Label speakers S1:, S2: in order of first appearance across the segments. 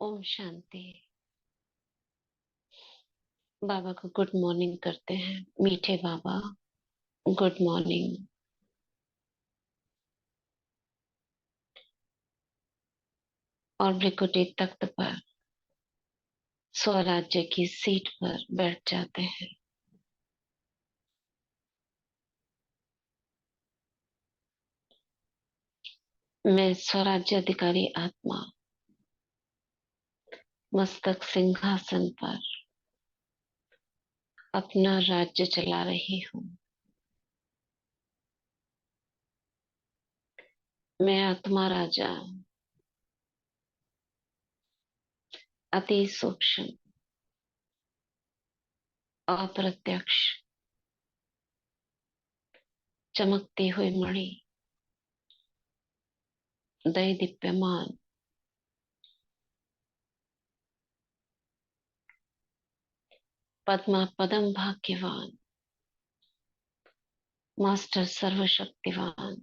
S1: ओम शांति। बाबा को good morning करते हैं। मीठे बाबा, गुड मॉर्निंग। और भृकुटी तख्त पर स्वराज्य की सीट पर बैठ जाते हैं। मैं स्वराज्य अधिकारी आत्मा मस्तक सिंहासन पर अपना राज्य चला रही हूँ। मैं आत्मा राजा अति सूक्ष्म अप्रत्यक्ष चमकती हुई मणि दय दीप्यमान पद्मा पदम भाग्यवान मास्टर सर्वशक्तिवान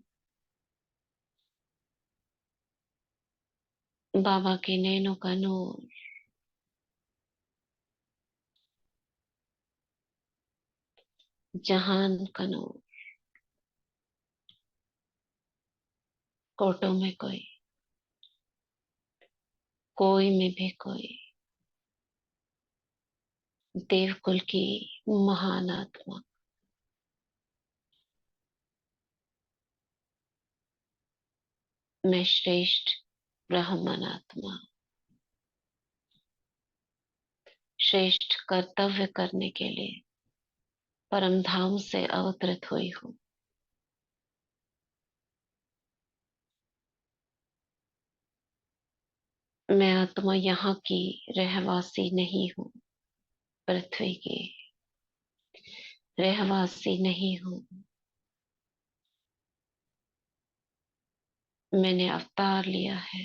S1: बाबा के नैनों का नूर जहान का नूर। कोटों में कोई, कोई में भी कोई देवकुल की महान आत्मा। मैं श्रेष्ठ ब्राह्मण आत्मा श्रेष्ठ कर्तव्य करने के लिए परम धाम से अवतरित हुई हूँ। मैं आत्मा यहाँ की रहवासी नहीं हूँ, पृथ्वी की रहवासी नहीं हूँ। मैंने अवतार लिया है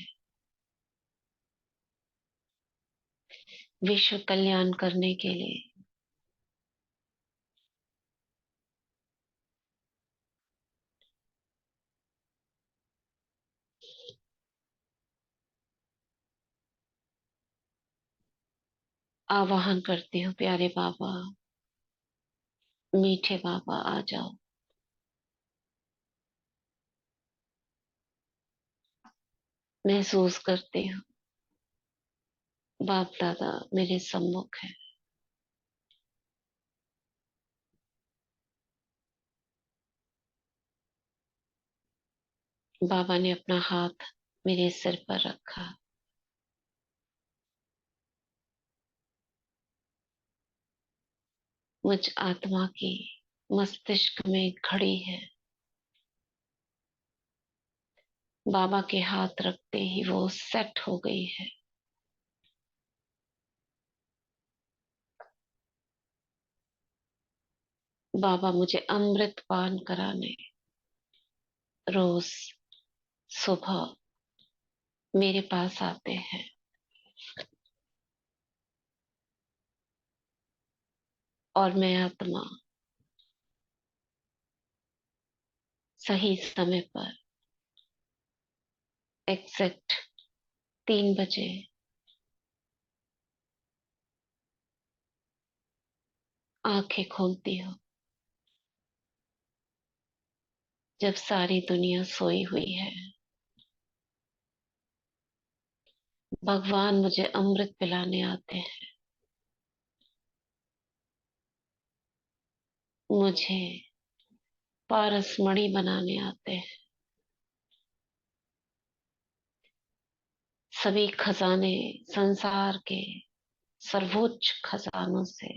S1: विश्व कल्याण करने के लिए। आवाहन करती हूँ प्यारे बाबा, मीठे बाबा आ जाओ। महसूस करती हूँ बाप दादा मेरे सम्मुख है। बाबा ने अपना हाथ मेरे सिर पर रखा। मुझ आत्मा की मस्तिष्क में एक घड़ी है। बाबा के हाथ रखते ही वो सेट हो गई है। बाबा मुझे अमृत पान कराने रोज सुबह मेरे पास आते हैं। और मैं आत्मा सही समय पर एग्जैक्ट 3 बजे आंखें खोलती हूँ, जब सारी दुनिया सोई हुई है। भगवान मुझे अमृत पिलाने आते हैं। मुझे पारसमणि बनाने आते हैं। सभी खजाने संसार के सर्वोच्च खजानों से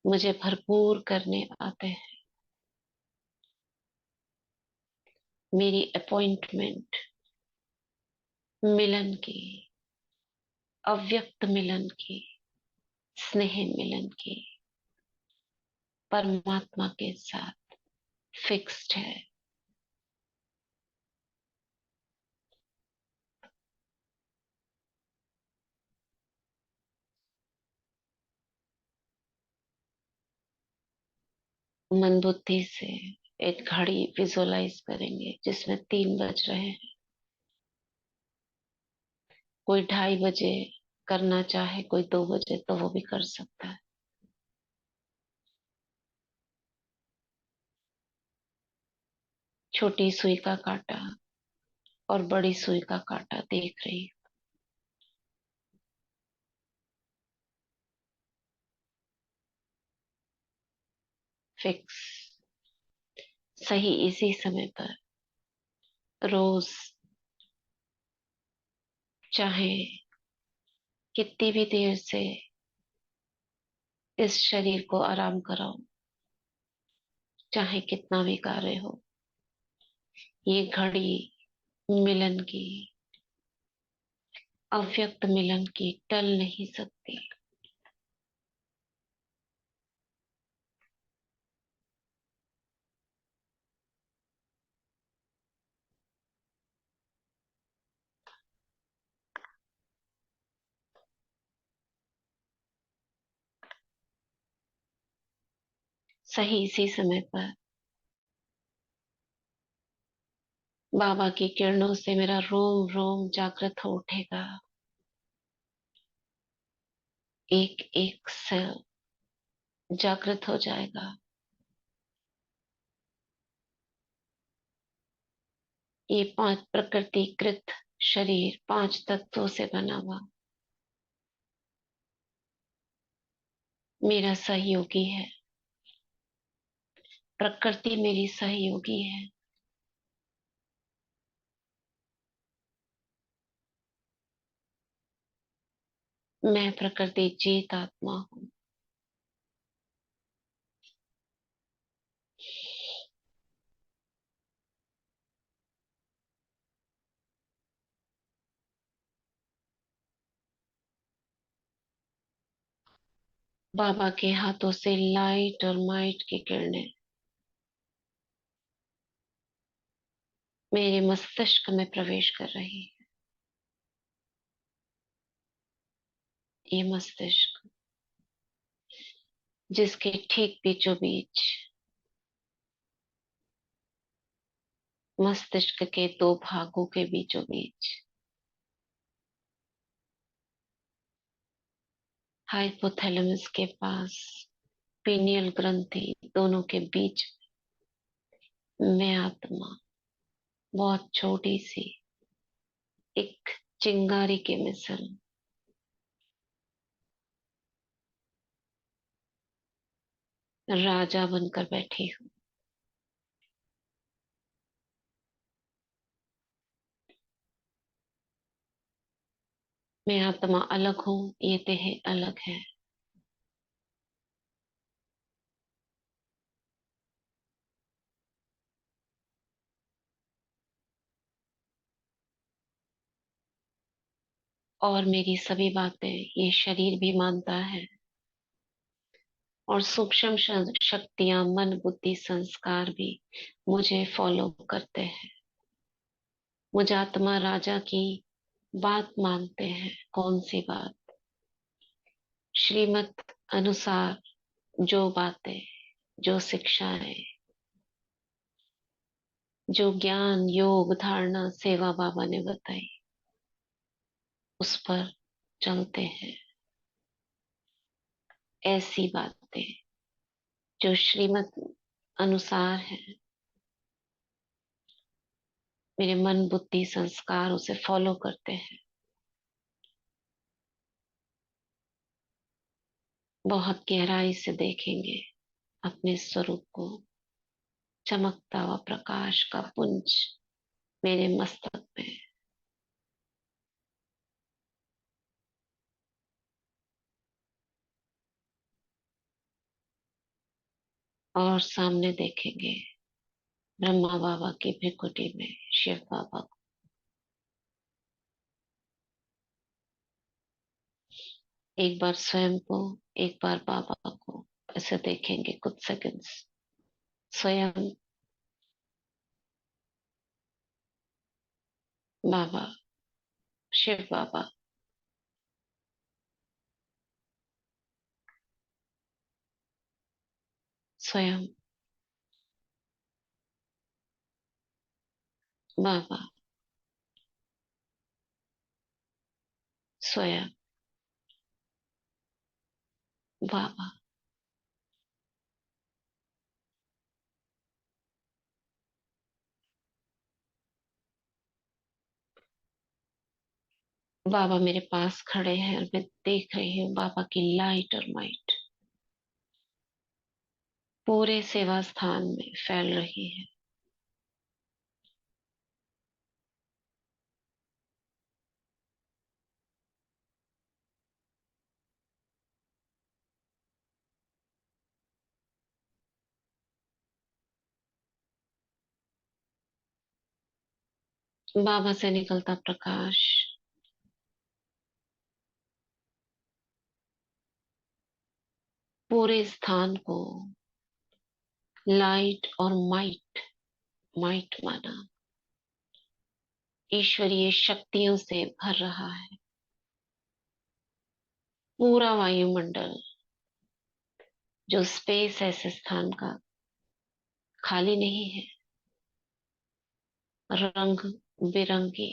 S1: मुझे भरपूर करने आते हैं। मेरी अपॉइंटमेंट मिलन की, अव्यक्त मिलन की, स्नेह मिलन की परमात्मा के साथ फिक्स्ड है। मन बुद्धि से एक घड़ी विजुअलाइज करेंगे जिसमें 3 बज रहे हैं। कोई 2:30 बजे करना चाहे, कोई 2 बजे, तो वो भी कर सकता है। छोटी सुई का कांटा और बड़ी सुई का कांटा देख रही हूँ। फिक्स, सही इसी समय पर, रोज, चाहे कितनी भी देर से इस शरीर को आराम कराओ, चाहे कितना भी कार्य हो, ये घड़ी मिलन की, अव्यक्त मिलन की टल नहीं सकती। सही इसी समय पर बाबा की किरणों से मेरा रोम रोम जागृत हो उठेगा। एक एक सेल जागृत हो जाएगा। ये 5 प्रकृतिकृत शरीर 5 तत्वों से बना हुआ मेरा सहयोगी है। प्रकृति मेरी सहयोगी है। मैं प्रकृति जीत आत्मा हूँ। बाबा के हाथों से लाइट और माइट की किरणें मेरे मस्तिष्क में प्रवेश कर रही है। ये मस्तिष्क, जिसके ठीक बीचों बीच, मस्तिष्क के 2 भागों के बीचों बीच, हाइपोथैलेमस के पास, पीनियल ग्रंथि दोनों के बीच, मैं आत्मा, बहुत छोटी सी, एक चिंगारी के मिसल, राजा बनकर बैठी हूँ। मैं आत्मा अलग हूँ, ये देह अलग है। और मेरी सभी बातें ये शरीर भी मानता है, और सूक्ष्म शक्तियां, मन, बुद्धि, संस्कार भी मुझे फॉलो करते हैं। मुझे आत्मा राजा की बात मानते हैं। कौन सी बात? श्रीमत अनुसार जो बातें, जो शिक्षाएं, जो ज्ञान, योग, धारणा, सेवा बाबा ने बताई, उस पर चलते हैं। ऐसी बातें जो श्रीमत अनुसार है, मेरे मन, बुद्धि, संस्कार उसे फॉलो करते हैं। बहुत गहराई से देखेंगे अपने स्वरूप को, चमकता हुआ प्रकाश का पुंज मेरे मस्तक में। और सामने देखेंगे ब्रह्मा बाबा की भृकुटी में शिव बाबा को। एक बार स्वयं को, एक बार बाबा को, ऐसे देखेंगे कुछ सेकंड्स। स्वयं बाबा, शिव बाबा, स्वयं बाबा, सोया। बाबा। बाबा मेरे पास खड़े हैं और मैं देख रही हूँ बाबा की लाइट और माइट पूरे सेवा स्थान में फैल रही है। बाबा से निकलता प्रकाश पूरे स्थान को लाइट और माइट माइट माना ईश्वरीय शक्तियों से भर रहा है। पूरा वायुमंडल जो स्पेस है इस स्थान का खाली नहीं है, रंग बिरंगी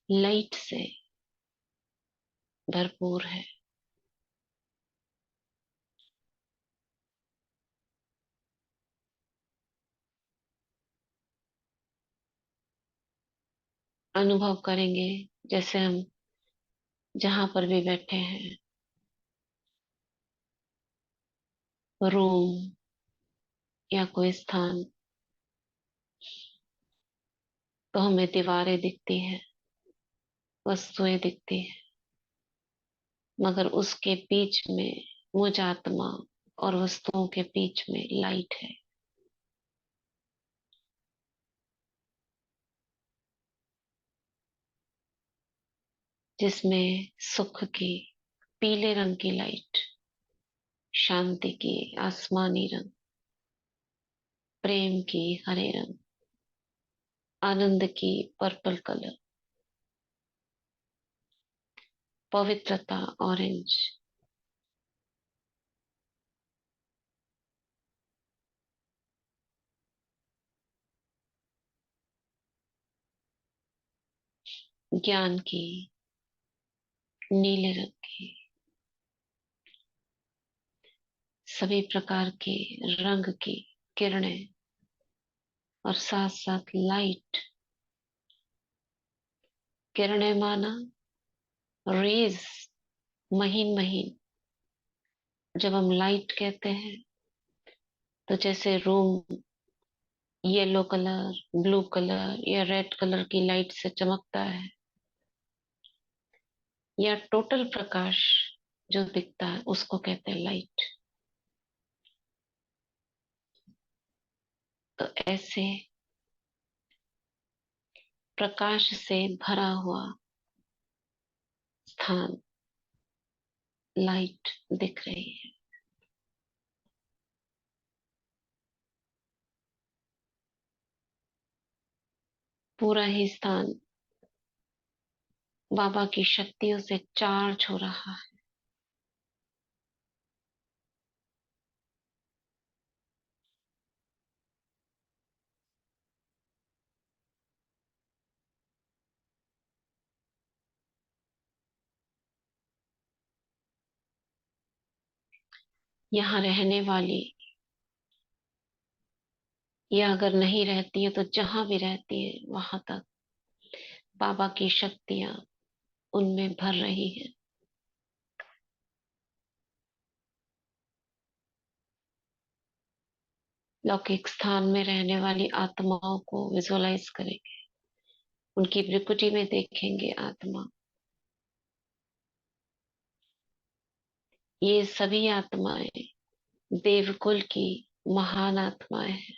S1: लाइट से भरपूर है। अनुभव करेंगे जैसे हम जहां पर भी बैठे हैं, रूम या कोई स्थान, तो हमें दीवारें दिखती हैं, वस्तुएं दिखती हैं, मगर उसके बीच में मुझ आत्मा और वस्तुओं के बीच में लाइट है, जिसमें सुख की पीले रंग की लाइट, शांति की आसमानी रंग, प्रेम की हरे रंग, आनंद की पर्पल कलर, पवित्रता ऑरेंज, ज्ञान की नीले रंग की, सभी प्रकार की रंग की किरणें और साथ साथ लाइट। किरणें माना रेज, महीन महीन। जब हम लाइट कहते हैं तो जैसे room yellow colour, blue colour या रेड कलर की लाइट से चमकता है, या टोटल प्रकाश जो दिखता है उसको कहते हैं लाइट। तो ऐसे प्रकाश से भरा हुआ स्थान, लाइट दिख रही है। पूरा ही स्थान बाबा की शक्तियों से चार्ज हो रहा है। यहाँ रहने वाली, या अगर नहीं रहती है तो जहां भी रहती है वहां तक बाबा की शक्तियां उनमें भर रही है। लौकिक स्थान में रहने वाली आत्माओं को विजुअलाइज करेंगे, उनकी प्रकृति में देखेंगे आत्मा। ये सभी आत्माएं देवकुल की महान आत्माएं हैं।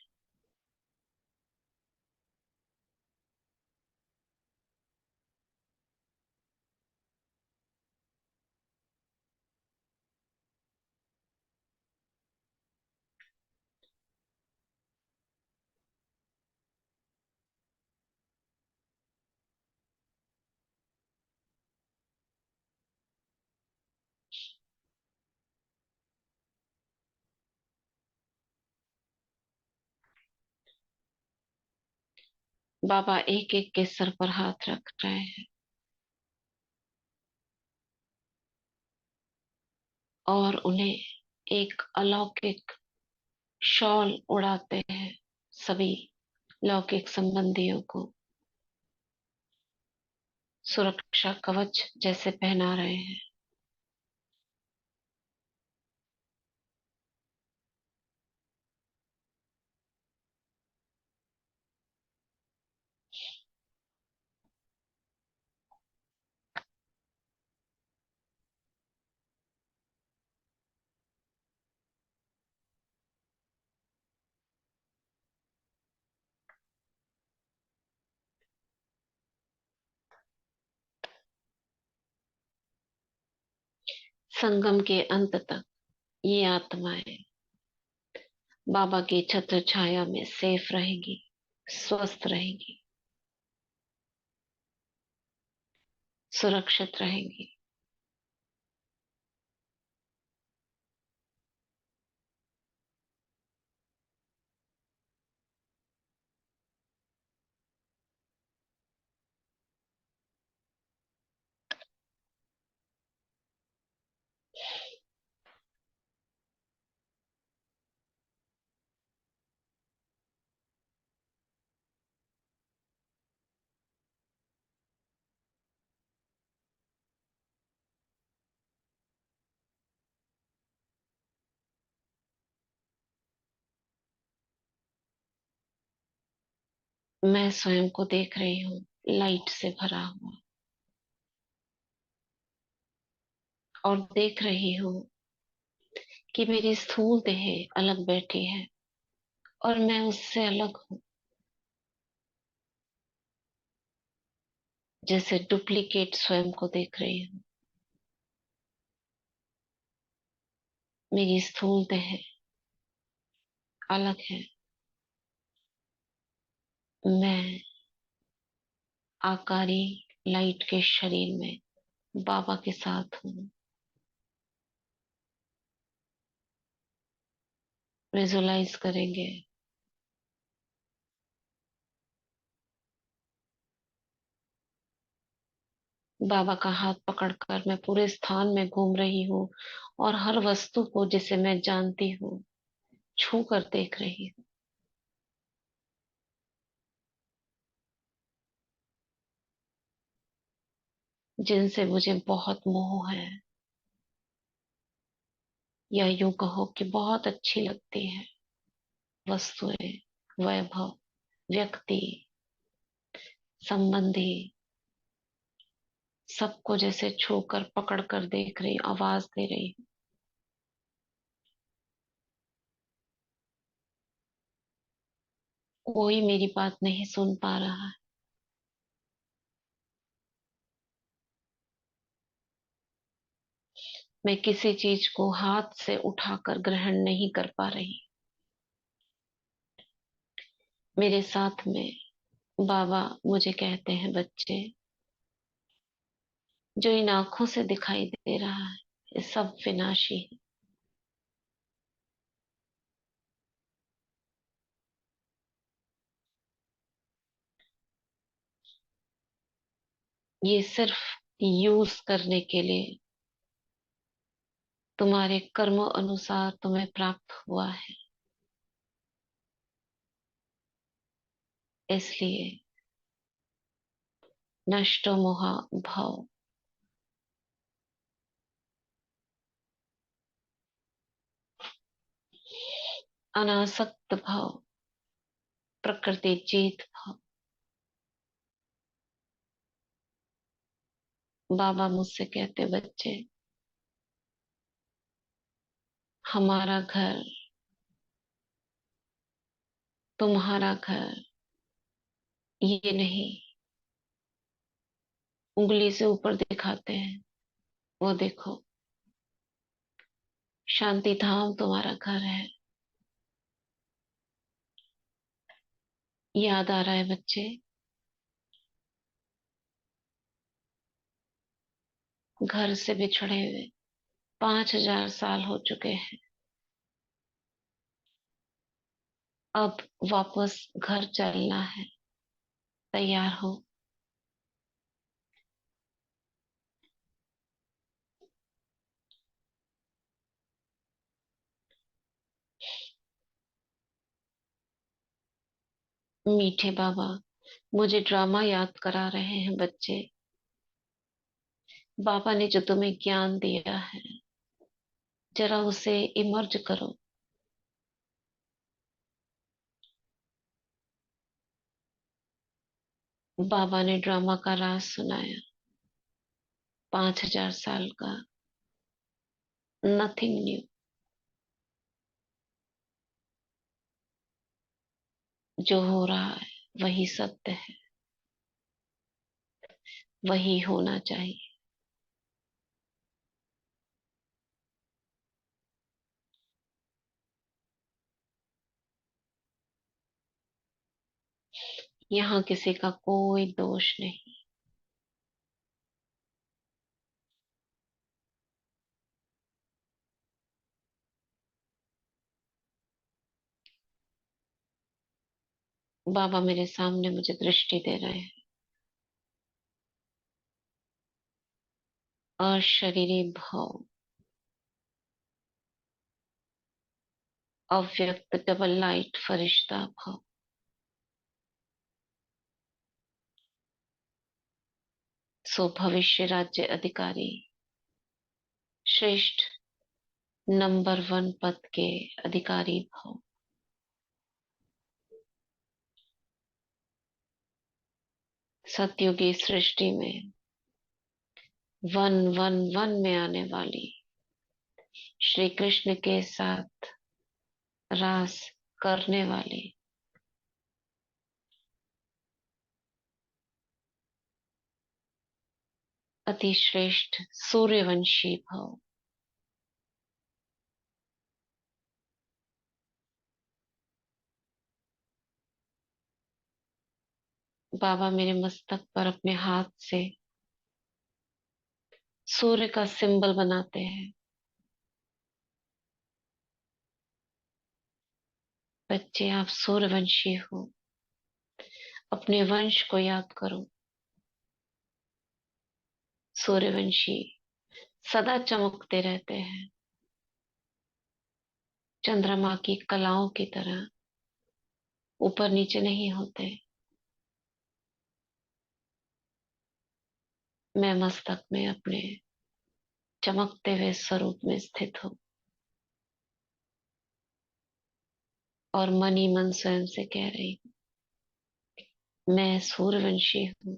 S1: बाबा एक एक के सर पर हाथ रख रहे हैं। और उन्हें एक अलौकिक शॉल उड़ाते हैं, सभी लौकिक संबंधियों को सुरक्षा कवच जैसे पहना रहे हैं। संगम के अंत तक ये आत्माएं बाबा की छत्र छाया में सेफ रहेंगी, स्वस्थ रहेंगी, सुरक्षित रहेंगी। मैं स्वयं को देख रही हूँ, लाइट से भरा हुआ, और देख रही हूँ कि मेरी स्थूल देह अलग बैठी है और मैं उससे अलग हूँ। जैसे डुप्लीकेट स्वयं को देख रही हूँ। मेरी स्थूल देह अलग है, मैं आकारी लाइट के शरीर में बाबा के साथ हूँ। विजुलाइज करेंगे बाबा का हाथ पकड़कर मैं पूरे स्थान में घूम रही हूँ और हर वस्तु को जिसे मैं जानती हूँ छू कर देख रही हूँ, जिनसे मुझे बहुत मोह है, या यूं कहो कि बहुत अच्छी लगती है। वस्तुएं, वैभव, व्यक्ति, संबंधी, सबको जैसे छू कर पकड़ कर देख रही, आवाज दे रही। कोई मेरी बात नहीं सुन पा रहा है। मैं किसी चीज को हाथ से उठाकर ग्रहण नहीं कर पा रही। मेरे साथ में बाबा मुझे कहते हैं, बच्चे, जो इन आंखों से दिखाई दे रहा है ये सब विनाशी है। ये सिर्फ यूज करने के लिए, तुम्हारे कर्मों अनुसार तुम्हें प्राप्त हुआ है। इसलिए नष्टो मोहा भाव, अनासक्त भाव, प्रकृति जीत भाव। बाबा मुझसे कहते, बच्चे, हमारा घर, तुम्हारा घर ये नहीं। उंगली से ऊपर दिखाते हैं, वो देखो, शांति धाम तुम्हारा घर है। याद आ रहा है बच्चे? घर से बिछड़े हुए 5,000 साल हो चुके हैं। अब वापस घर चलना है, तैयार हो। मीठे बाबा, मुझे ड्रामा याद करा रहे हैं बच्चे। बाबा ने जो तुम्हें ज्ञान दिया है, जरा उसे इमर्ज करो। बाबा ने ड्रामा का राज सुनाया। 5,000 साल का। Nothing new. जो हो रहा है वही सत्य है, वही होना चाहिए। यहाँ किसी का कोई दोष नहीं। बाबा मेरे सामने मुझे दृष्टि दे रहे हैं। अशरीरी भाव, अव्यक्त डबल लाइट फरिश्ता भाव, सो भविष्य राज्य अधिकारी, श्रेष्ठ नंबर 1 पद के अधिकारी भाव, सतयुगी सृष्टि में 111 में आने वाली श्री कृष्ण के साथ रास करने वाली अति श्रेष्ठ सूर्यवंशी भाव। बाबा मेरे मस्तक पर अपने हाथ से सूर्य का सिंबल बनाते हैं। बच्चे, आप सूर्यवंशी हो। अपने वंश को याद करो। सूर्यवंशी सदा चमकते रहते हैं, चंद्रमा की कलाओं की तरह ऊपर नीचे नहीं होते। मैं मस्तक में अपने चमकते हुए स्वरूप में स्थित हूँ और मन ही मन स्वयं से कह रही हूँ, मैं सूर्यवंशी हूँ।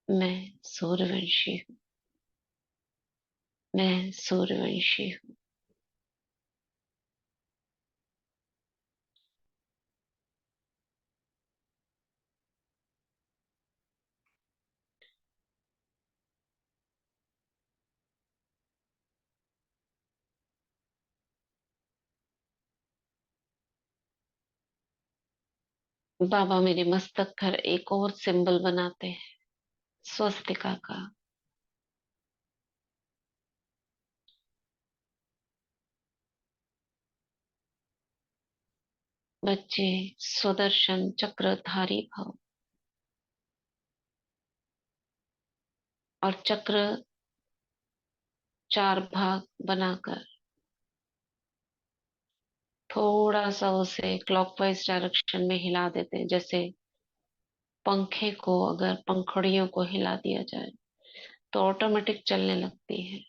S1: मैं सूर्यवंशी हूँ। मैं सूर्यवंशी हूँ। बाबा मेरे मस्तक पर एक और सिंबल बनाते हैं, स्वस्तिका का। बच्चे, सुदर्शन चक्रधारी भव। और चक्र 4 भाग बनाकर थोड़ा सा उसे क्लॉकवाइज डायरेक्शन में हिला देते हैं, जैसे पंखे को अगर पंखुड़ियों को हिला दिया जाए तो ऑटोमेटिक चलने लगती है।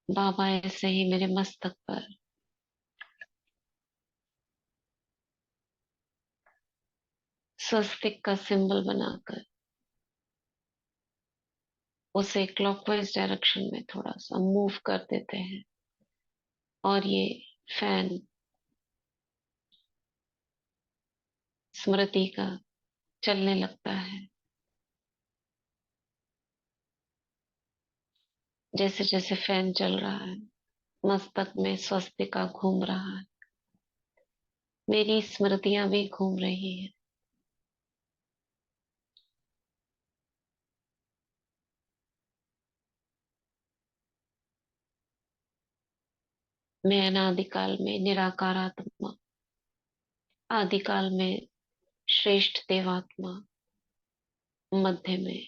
S1: बाबा ऐसे ही मेरे मस्तक पर स्वस्तिक का सिंबल बनाकर उसे क्लॉकवाइज डायरेक्शन में थोड़ा सा मूव कर देते हैं और ये फैन स्मृति का चलने लगता है। जैसे जैसे फैन चल रहा है, मस्तक में स्वस्तिका घूम रहा है। मेरी स्मृतियां भी घूम रही हैं। मैं अनादिकाल में निराकार आत्मा, आदिकाल में श्रेष्ठ देवात्मा, मध्य में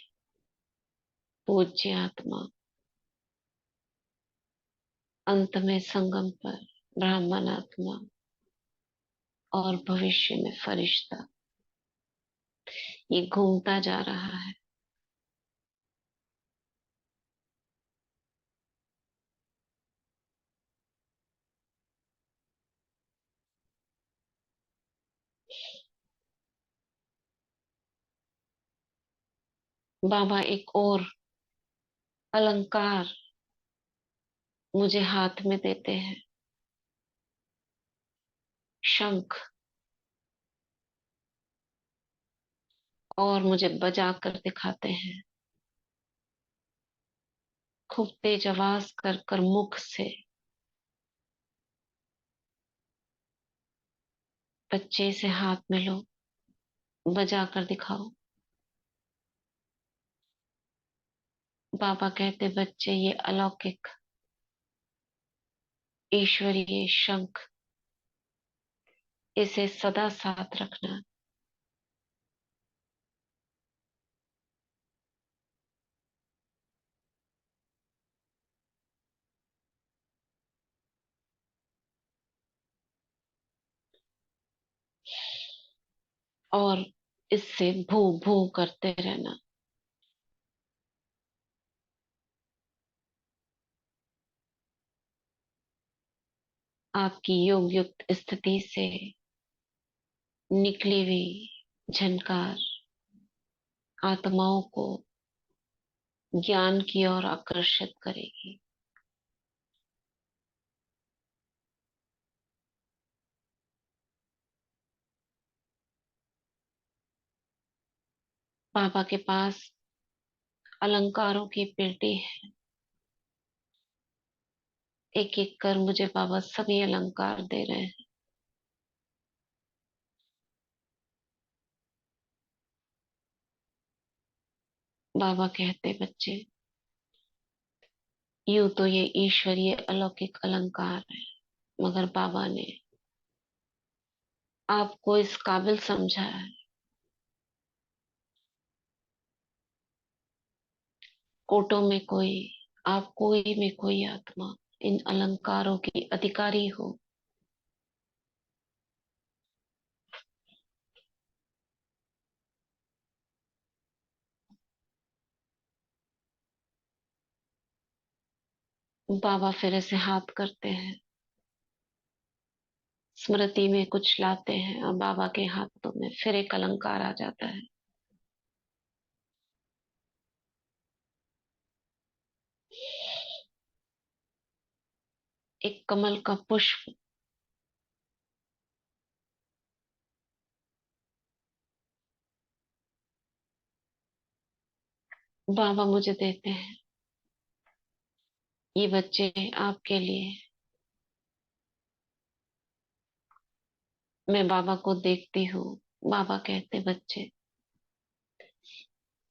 S1: पूज्य आत्मा, अंत में संगम पर ब्राह्मण आत्मा और भविष्य में फरिश्ता, ये घूमता जा रहा है। बाबा एक और अलंकार मुझे हाथ में देते हैं, शंख, और मुझे बजा कर दिखाते हैं। खूब तेज आवाज कर कर मुख से, बच्चे से हाथ मिलो, बजा कर दिखाओ। बाबा कहते, बच्चे ये अलौकिक ईश्वरीय शंख, इसे सदा साथ रखना। और इससे भू भू करते रहना। आपकी योग युक्त स्थिति से निकली हुई झनकार आत्माओं को ज्ञान की ओर आकर्षित करेगी। बाबा के पास अलंकारों की पेटी है। एक एक कर मुझे बाबा सभी अलंकार दे रहे हैं। बाबा कहते, बच्चे यूं तो ये ईश्वरीय अलौकिक अलंकार है, मगर बाबा ने आपको इस काबिल समझा है। कोटों में कोई, आप कोई में कोई आत्मा इन अलंकारों की अधिकारी हो। बाबा फिर ऐसे हाथ करते हैं, स्मृति में कुछ लाते हैं और बाबा के हाथों में फिर एक अलंकार आ जाता है। एक कमल का पुष्प बाबा मुझे देते हैं। ये बच्चे आपके लिए। मैं बाबा को देखती हूँ। बाबा कहते, बच्चे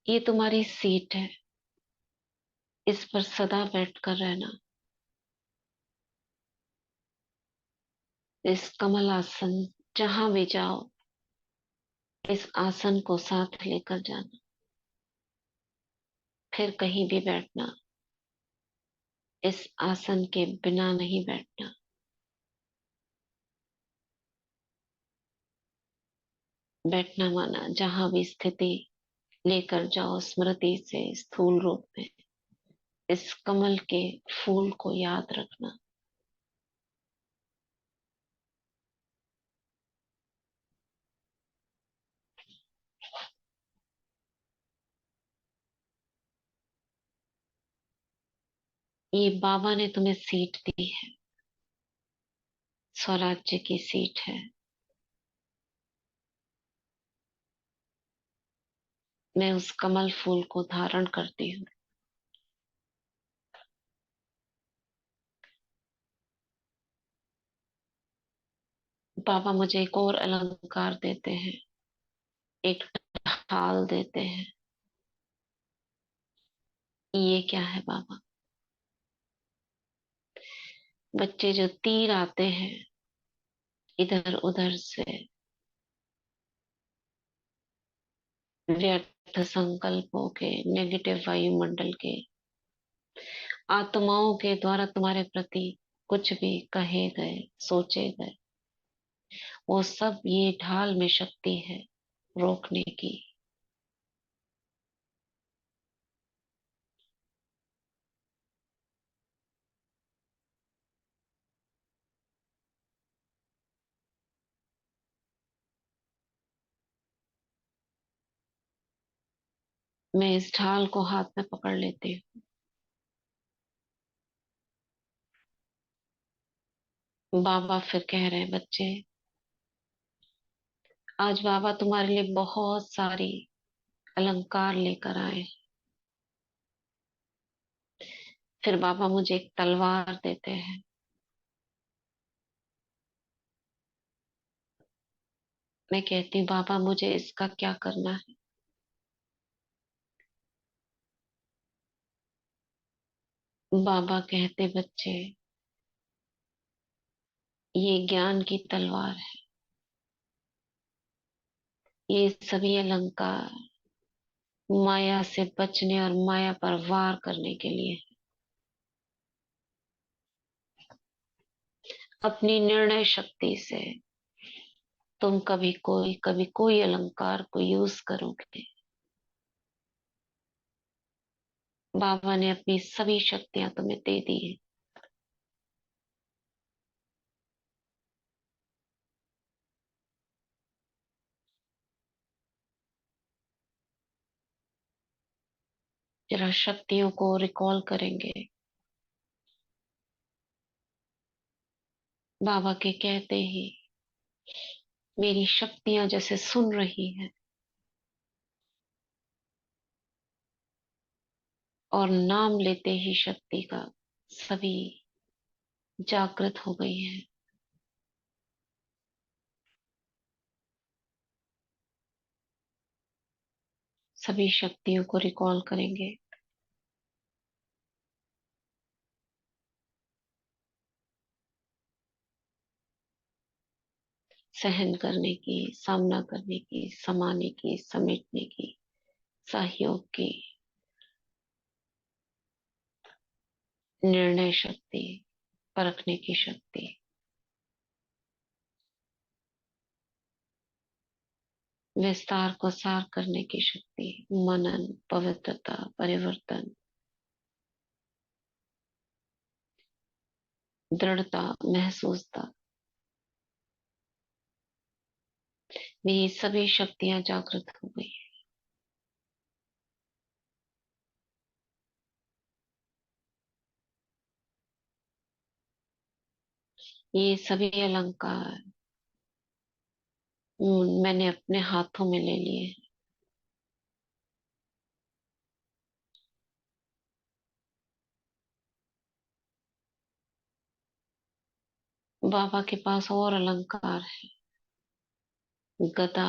S1: ये तुम्हारी सीट है, इस पर सदा बैठ कर रहना। इस कमल आसन, जहां भी जाओ इस आसन को साथ लेकर जाना। फिर कहीं भी बैठना, इस आसन के बिना नहीं बैठना। बैठना माना जहां भी स्थिति लेकर जाओ, स्मृति से स्थूल रूप में इस कमल के फूल को याद रखना। ये बाबा ने तुम्हें सीट दी है, स्वराज्य की सीट है। मैं उस कमल फूल को धारण करती हूँ। बाबा मुझे एक और अलंकार देते हैं, एक ढाल देते हैं। ये क्या है बाबा? बच्चे जो तीर आते हैं इधर उधर से, व्यर्थ संकल्पों के, नेगेटिव वायुमंडल के, आत्माओं के द्वारा तुम्हारे प्रति कुछ भी कहे गए, सोचे गए, वो सब ये ढाल में शक्ति है रोकने की। मैं इस ढाल को हाथ में पकड़ लेती हूँ। बाबा फिर कह रहे हैं, बच्चे आज बाबा तुम्हारे लिए बहुत सारी अलंकार लेकर आए। फिर बाबा मुझे एक तलवार देते हैं। मैं कहती हूँ, बाबा मुझे इसका क्या करना है? बाबा कहते, बच्चे ये ज्ञान की तलवार है। ये सभी अलंकार माया से बचने और माया पर वार करने के लिए। अपनी निर्णय शक्ति से तुम कभी कोई अलंकार को यूज करोगे। बाबा ने अपनी सभी शक्तियां तुम्हें दे दी है। जरा शक्तियों को रिकॉल करेंगे। बाबा के कहते ही मेरी शक्तियां जैसे सुन रही हैं और नाम लेते ही शक्ति का सभी जागृत हो गई है। सभी शक्तियों को रिकॉल करेंगे। सहन करने की, सामना करने की, समाने की, समेटने की, सहयोग की, निर्णय शक्ति, परखने की शक्ति, विस्तार को सार करने की शक्ति, मनन, पवित्रता, परिवर्तन, दृढ़ता, महसूसता, ये सभी शक्तियां जागृत हो गई। ये सभी अलंकार मैंने अपने हाथों में ले लिए। बाबा के पास और अलंकार है। गदा,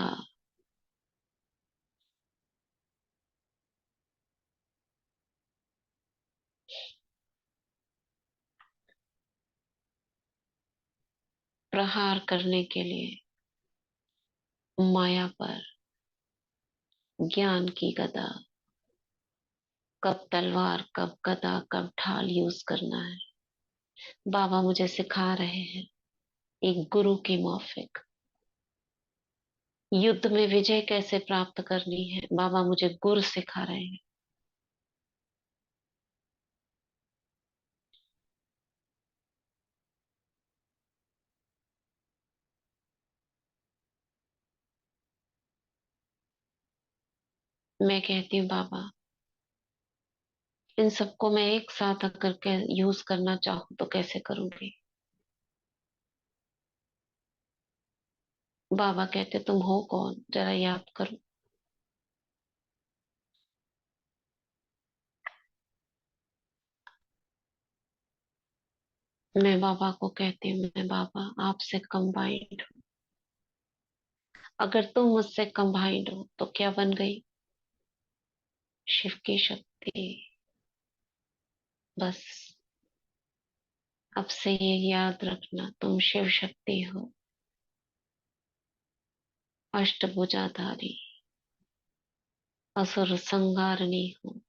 S1: प्रहार करने के लिए माया पर, ज्ञान की गदा। कब तलवार, कब गदा, कब ढाल यूज करना है, बाबा मुझे सिखा रहे हैं। एक गुरु की मौफिक युद्ध में विजय कैसे प्राप्त करनी है, बाबा मुझे गुर सिखा रहे हैं। मैं कहती हूँ, बाबा इन सबको मैं एक साथ अगर के यूज करना चाहूँ तो कैसे करूंगी? बाबा कहते, तुम हो कौन, जरा याद करो। मैं बाबा को कहती हूँ, मैं बाबा आपसे कंबाइंड हूँ। अगर तुम मुझसे कंबाइंड हो तो क्या बन गई? शिव की शक्ति। बस अब से ये याद रखना, तुम शिव शक्ति हो, अष्टभुजाधारी, असुर संहारणी हो।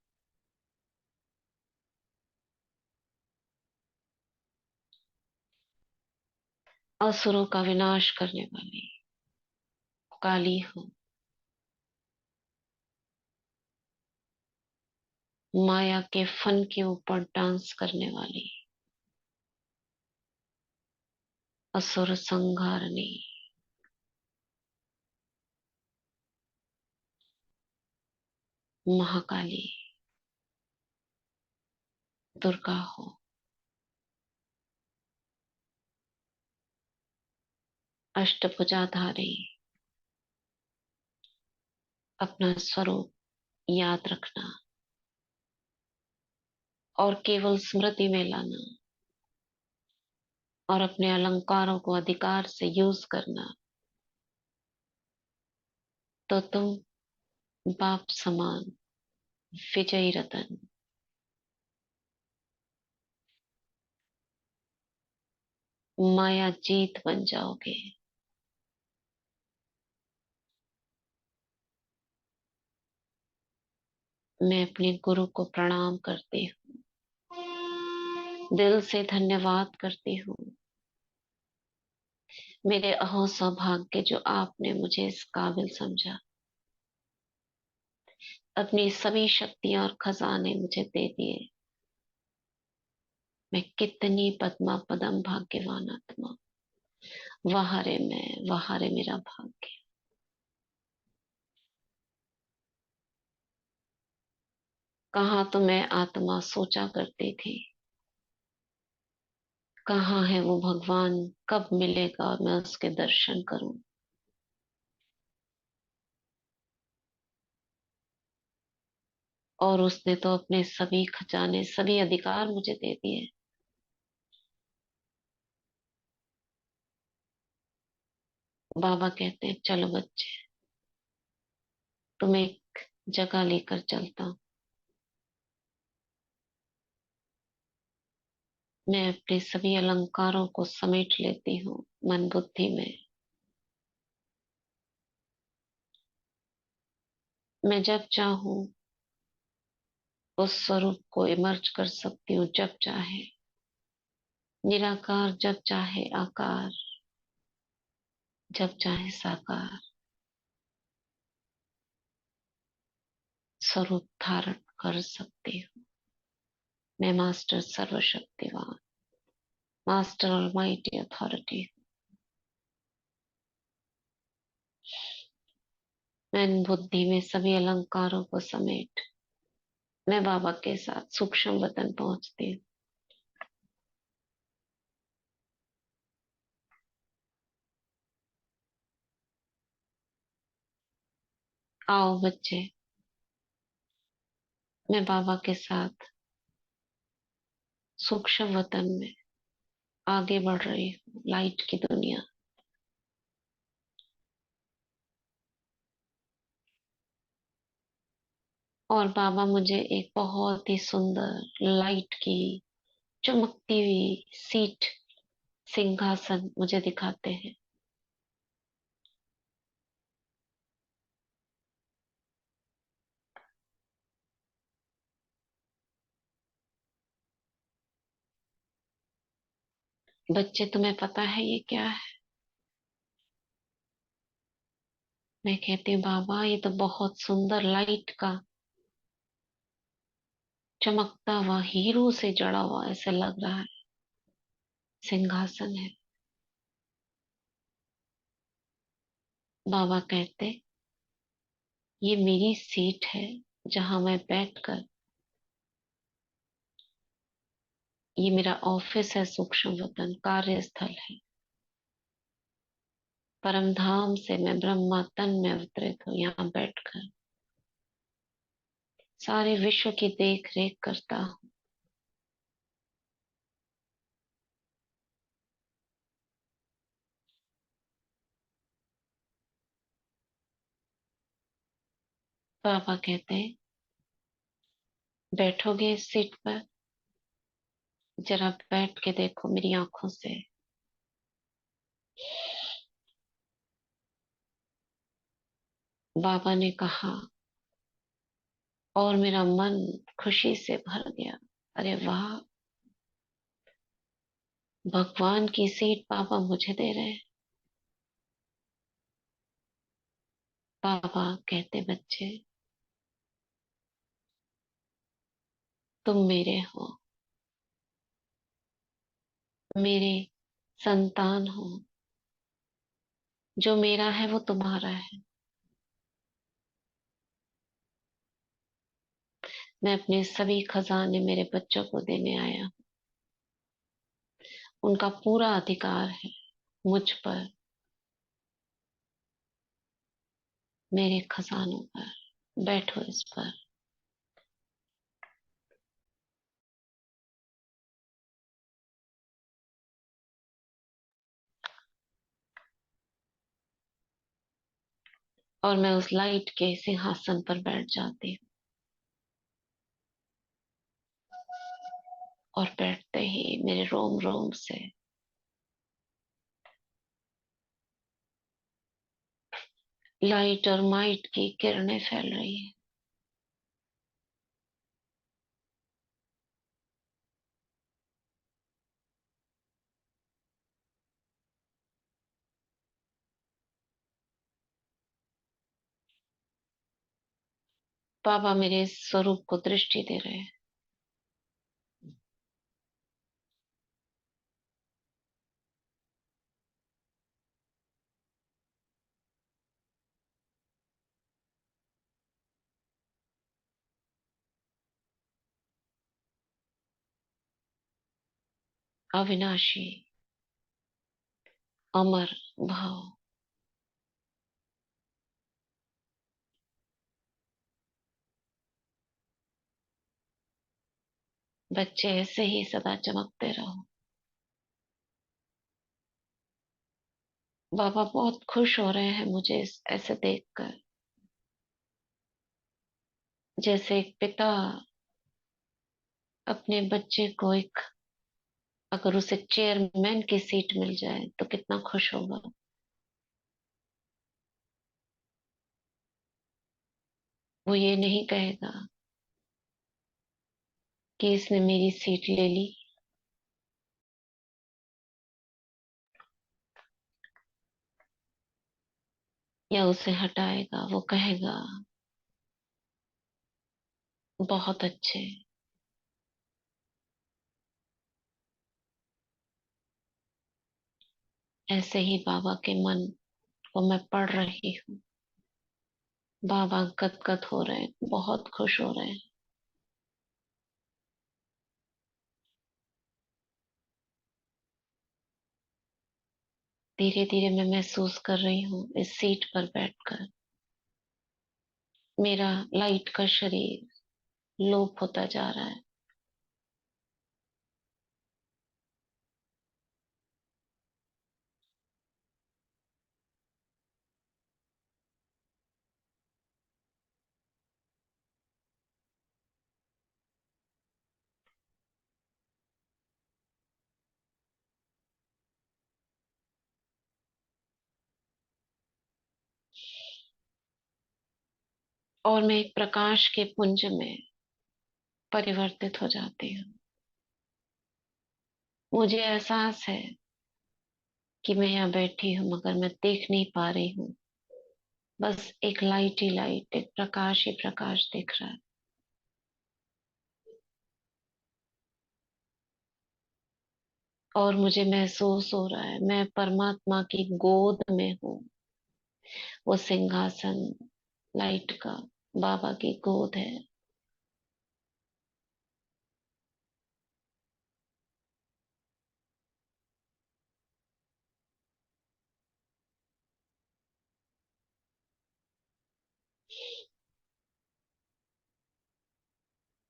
S1: असुरों का विनाश करने वाली काली हूँ। माया के फन के ऊपर डांस करने वाली असुर संहारनी महाकाली दुर्गा हो। अष्टभुजाधारी अपना स्वरूप याद रखना और केवल स्मृति में लाना और अपने अलंकारों को अधिकार से यूज करना, तो तुम बाप समान विजयी रतन माया जीत बन जाओगे। मैं अपने गुरु को प्रणाम करती हूँ, दिल से धन्यवाद करती हूँ। मेरे अहो सौभाग्य जो आपने मुझे इस काबिल समझा, अपनी सभी शक्तियां और खजाने मुझे दे दिए। मैं कितनी पद्मा पदम भाग्यवान आत्मा। वाह रे मैं, वाह रे मेरा भाग्य। कहाँ तो मैं आत्मा सोचा करती थी, कहाँ है वो भगवान, कब मिलेगा और मैं उसके दर्शन करूं। और उसने तो अपने सभी खजाने सभी अधिकार मुझे दे दिए। बाबा कहते हैं चलो बच्चे, तुम्हें एक जगह लेकर चलता हूँ। मैं अपने सभी अलंकारों को समेट लेती हूँ मन बुद्धि में। मैं जब चाहूं उस स्वरूप को इमर्ज कर सकती हूँ, जब चाहे निराकार, जब चाहे आकार, जब चाहे साकार स्वरूप धारण कर सकती हूँ। मैं मास्टर सर्वशक्तिवान, मास्टर ऑलमाइटी अथॉरिटी। मैं बुद्धि में सभी अलंकारों को समेट मैं बाबा के साथ सूक्ष्म वतन पहुंचती हूँ। आओ बच्चे, मैं बाबा के साथ सूक्ष्म वतन में आगे बढ़ रही हूँ, लाइट की दुनिया। और बाबा मुझे एक बहुत ही सुंदर लाइट की चमकती हुई सीट, सिंहासन मुझे दिखाते हैं। बच्चे तुम्हें पता है ये क्या है? मैं कहती हूँ बाबा ये तो बहुत सुंदर लाइट का चमकता हुआ हीरो से जड़ा हुआ ऐसा लग रहा है सिंहासन है। बाबा कहते ये मेरी सीट है जहां मैं बैठकर, ये मेरा ऑफिस है, सूक्ष्म वतन कार्यस्थल है। परम धाम से मैं ब्रह्मा तन में अवतरित हूँ, यहाँ बैठकर सारे विश्व की देख रेख करता हूँ। बाबा कहते हैं बैठोगे इस सीट पर, जरा बैठ के देखो मेरी आंखों से। बाबा ने कहा और मेरा मन खुशी से भर गया। अरे वाह, भगवान की सीट पापा मुझे दे रहे हैं। पापा कहते, बच्चे तुम मेरे हो, मेरे संतान हो। जो मेरा है वो तुम्हारा है। मैं अपने सभी खजाने मेरे बच्चों को देने आया। उनका पूरा अधिकार है मुझ पर, मेरे खजानों पर। बैठो इस पर। और मैं उस लाइट के सिंहासन पर बैठ जाती हूँ। और बैठते ही मेरे रोम रोम से लाइट और माइट की किरणें फैल रही है। बाबा मेरे इस स्वरूप को दृष्टि दे रहे हैं। अविनाशी, अमर भाव। बच्चे ऐसे ही सदा चमकते रहो। बाबा बहुत खुश हो रहे हैं मुझे ऐसे देखकर। जैसे एक पिता अपने बच्चे को एक, अगर उसे चेयरमैन की सीट मिल जाए तो कितना खुश होगा। वो ये नहीं कहेगा कि इसने मेरी सीट ले ली, या उसे हटाएगा। वो कहेगा, बहुत अच्छे। ऐसे ही बाबा के मन को मैं पढ़ रही हूँ। बाबा गदगद हो रहे हैं, बहुत खुश हो रहे हैं। धीरे धीरे मैं महसूस कर रही हूँ इस सीट पर बैठकर मेरा लाइट का शरीर लोप होता जा रहा है। और मैं एक प्रकाश के पुंज में परिवर्तित हो जाती हूँ। मुझे एहसास है कि मैं यहाँ बैठी हूँ मगर मैं देख नहीं पा रही हूँ। बस एक लाइट ही लाइट, एक प्रकाश ही प्रकाश दिख रहा है। और मुझे महसूस हो रहा है मैं परमात्मा की गोद में हूँ। वो सिंहासन लाइट का बाबा की गोद है।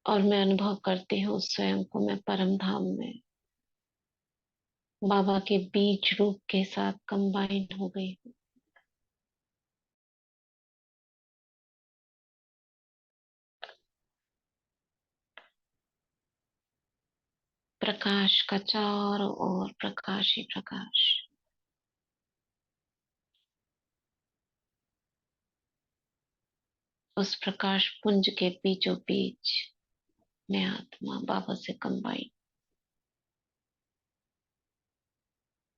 S1: और मैं अनुभव करती हूँ स्वयं को मैं परम धाम में बाबा के बीज रूप के साथ कंबाइन हो गई हूँ। प्रकाश का चारों ओर प्रकाश ही प्रकाश। उस प्रकाश पुंज के बीचों बीच मैं आत्मा बाबा से कंबाइन।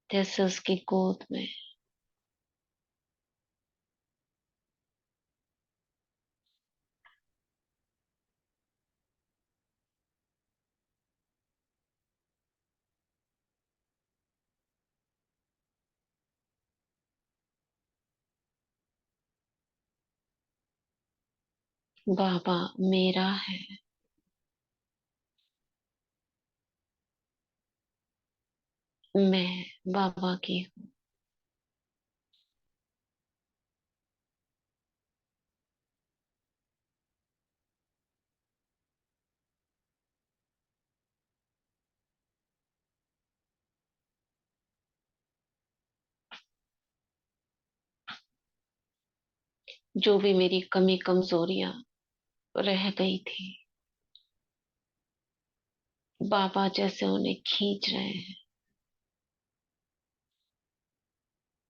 S1: जैसे उसकी गोद में। बाबा मेरा है। मैं बाबा की हूँ। जो भी मेरी कमी कमजोरियां रह गई थी, बाबा जैसे उन्हें खींच रहे हैं,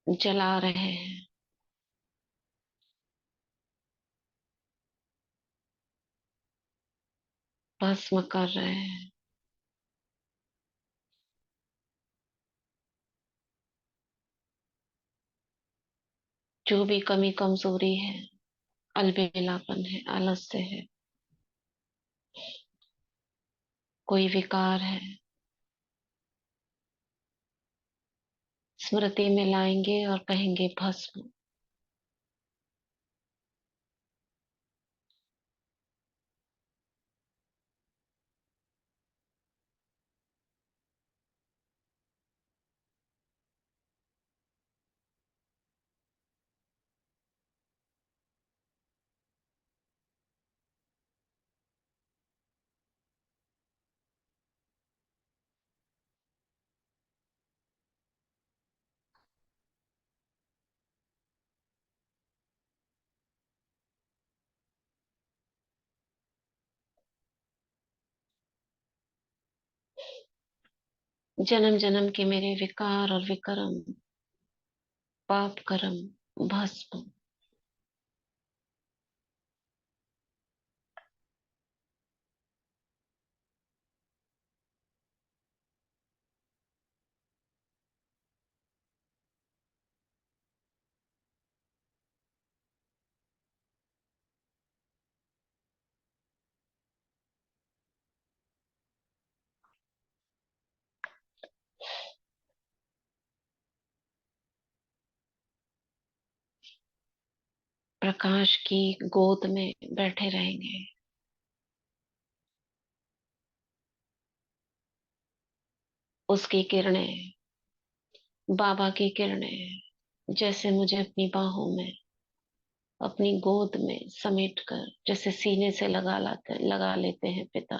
S1: जला रहे हैं, भस्म कर रहे हैं। जो भी कमी कमजोरी है, अलबेलापन है, आलस्य है, कोई विकार है, स्मृति में लाएंगे और कहेंगे भस्म। जन्म जन्म के मेरे विकार और विक्रम, पाप कर्म भस्म। प्रकाश की गोद में बैठे रहेंगे। उसकी किरणें, बाबा की किरणें जैसे मुझे अपनी बाहों में, अपनी गोद में समेट कर, जैसे सीने से लगा लेते हैं पिता।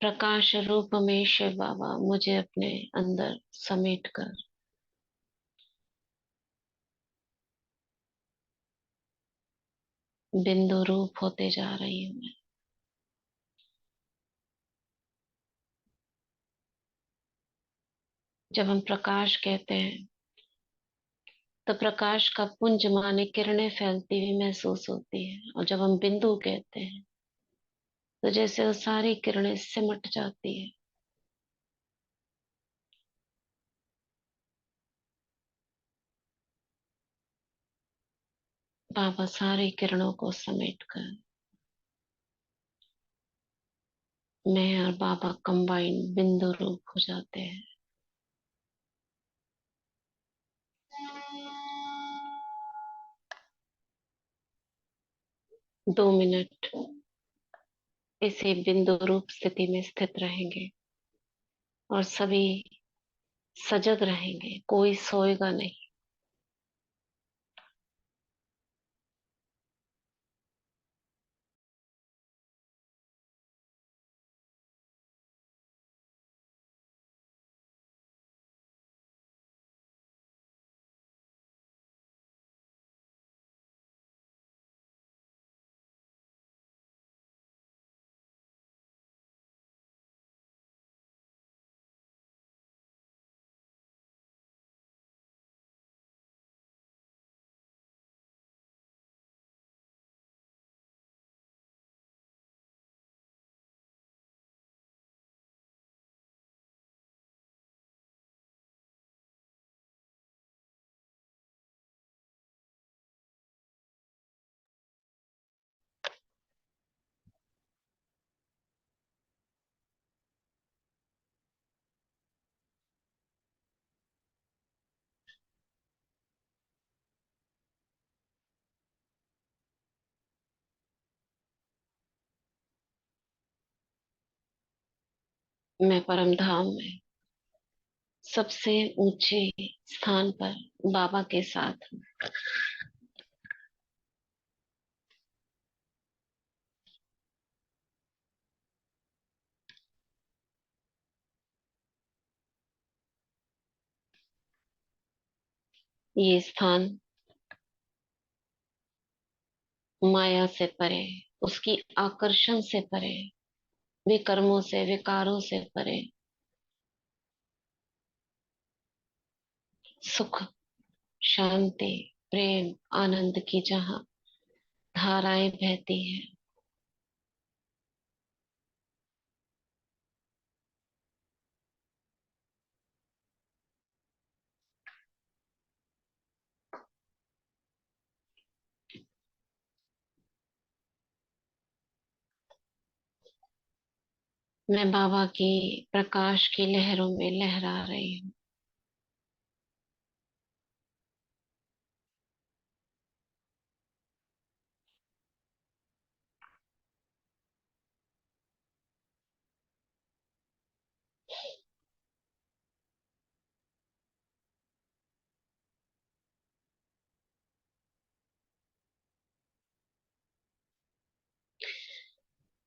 S1: प्रकाश रूप में शिव बाबा मुझे अपने अंदर समेट कर बिंदु रूप होते जा रही हूँ मैं। जब हम प्रकाश कहते हैं, तो प्रकाश का पुंज माने किरणें फैलती हुई महसूस होती है, और जब हम बिंदु कहते हैं, तो जैसे वो सारी किरणें सिमट जाती है। बाबा सारी किरणों को समेट कर, मैं और बाबा कंबाइंड बिंदु रूप हो जाते हैं। 2 मिनट इसी बिंदु रूप स्थिति में स्थित रहेंगे, और सभी सजग रहेंगे, कोई सोएगा नहीं। मैं परम धाम में सबसे ऊंचे स्थान पर बाबा के साथ हूँ। ये स्थान माया से परे, उसकी आकर्षण से परे, विकर्मों से विकारों से परे, सुख, शांति, प्रेम, आनंद की जहाँ धाराएं बहती हैं। मैं बाबा की प्रकाश की लहरों में लहरा रही हूँ।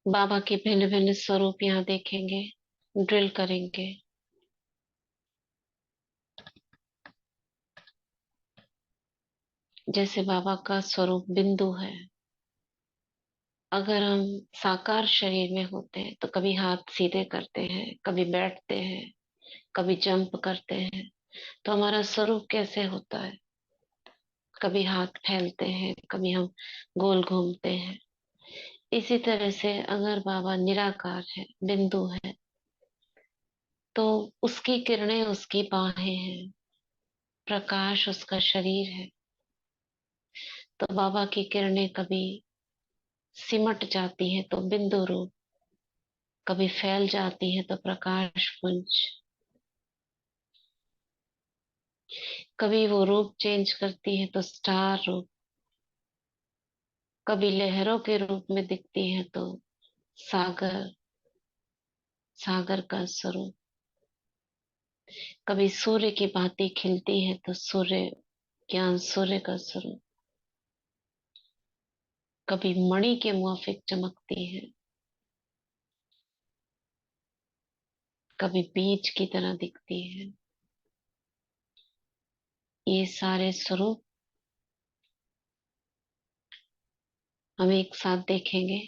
S1: बाबा के भिन्न भिन्न स्वरूप यहाँ देखेंगे, ड्रिल करेंगे। जैसे बाबा का स्वरूप बिंदु है। अगर हम साकार शरीर में होते हैं तो कभी हाथ सीधे करते हैं, कभी बैठते हैं, कभी जंप करते हैं, तो हमारा स्वरूप कैसे होता है? कभी हाथ फैलते हैं, कभी हम गोल घूमते हैं। इसी तरह से अगर बाबा निराकार है, बिंदु है, तो उसकी किरणें उसकी बाहें हैं, प्रकाश उसका शरीर है। तो बाबा की किरणें कभी सिमट जाती हैं तो बिंदु रूप, कभी फैल जाती है तो प्रकाश पुंज, कभी वो रूप चेंज करती है तो स्टार रूप, कभी लहरों के रूप में दिखती है तो सागर, सागर का स्वरूप, कभी सूर्य की भांति खिलती है तो सूर्य, ज्ञान सूर्य का स्वरूप, कभी मणि के मुआफिक चमकती है, कभी बीज की तरह दिखती है। ये सारे स्वरूप हम एक साथ देखेंगे।